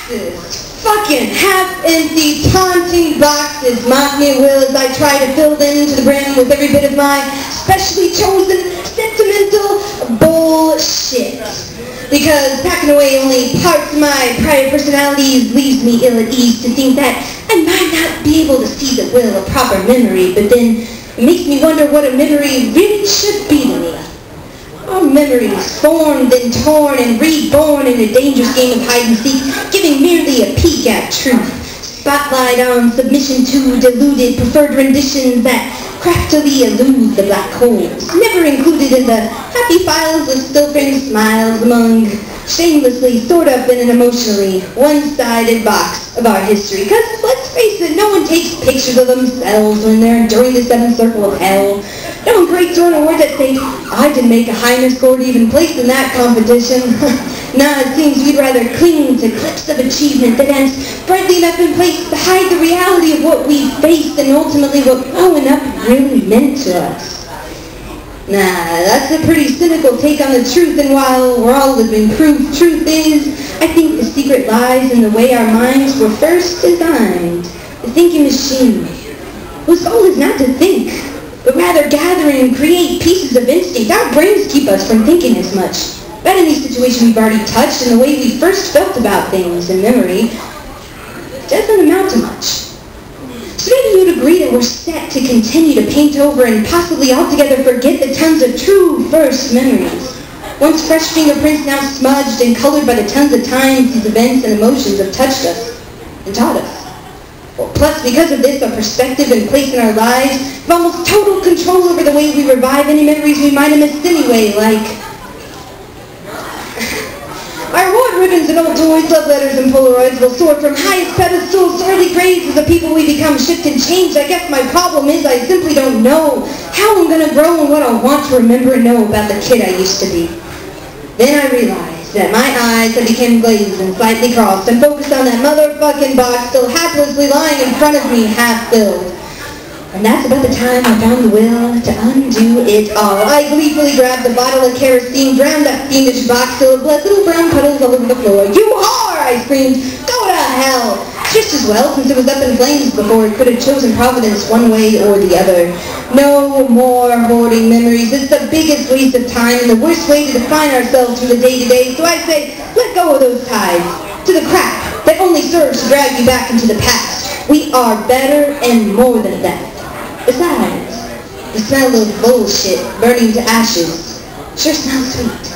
boxes. Fucking half-empty, taunting boxes mock me at will as I try to fill them to the brim with every bit of my specially chosen, sentimental bullshit. Because packing away only parts of my prior personalities leaves me ill at ease to think that I might not be able to see the will of proper memory, but then it makes me wonder what a memory really should be to me. Our memories, formed and torn and reborn in a dangerous game of hide-and-seek, giving merely a peek at truth. Spotlight on submission to deluded, preferred renditions that craftily elude the black holes. Never included in the happy files of still-framed smiles among shamelessly stored up in an emotionally one-sided box of our history. Because, let's face it, no one takes pictures of themselves when they're enduring the seventh circle of hell. No one creates an award that says, I didn't make a highness score to even place in that competition. Nah, it seems we'd rather cling to clips of achievement that ends brightly enough in place to hide the reality of what we faced and ultimately what growing up really meant to us. Nah, that's a pretty cynical take on the truth, and while we're all living proof, truth is, I think the secret lies in the way our minds were first designed. The thinking machine, whose goal is not to think, but rather gather and create pieces of instinct. Our brains keep us from thinking as much. But in these situations we've already touched, and the way we first felt about things in memory doesn't amount to much. So maybe you'd agree that we're set to continue to paint over and possibly altogether forget the tons of true first memories. Once fresh fingerprints, now smudged and colored by the tons of times these events and emotions have touched us and taught us. Well, plus, because of this, our perspective and place in our lives have almost total control over the way we revive any memories we might have missed anyway, like our award ribbons and old toys, love letters and Polaroids will soar from highest pedestals to early grades as the people we become shift and change. I guess my problem is I simply don't know how I'm going to grow and what I want to remember and know about the kid I used to be. Then I realized that my eyes had become glazed and slightly crossed and focused on that motherfucking box still haplessly lying in front of me, half filled. And that's about the time I found the will to undo it all. I gleefully grabbed the bottle of kerosene, drowned that fiendish box till it bled little brown puddles all over the floor. You whore! I screamed. Go to hell! Just as well, since it was up in flames before it could have chosen Providence one way or the other. No more hoarding memories. It's the biggest waste of time and the worst way to define ourselves from the day-to-day. So I say, let go of those ties to the crap that only serves to drag you back into the past. We are better and more than that. Besides, the smell of bullshit burning to ashes sure smells sweet.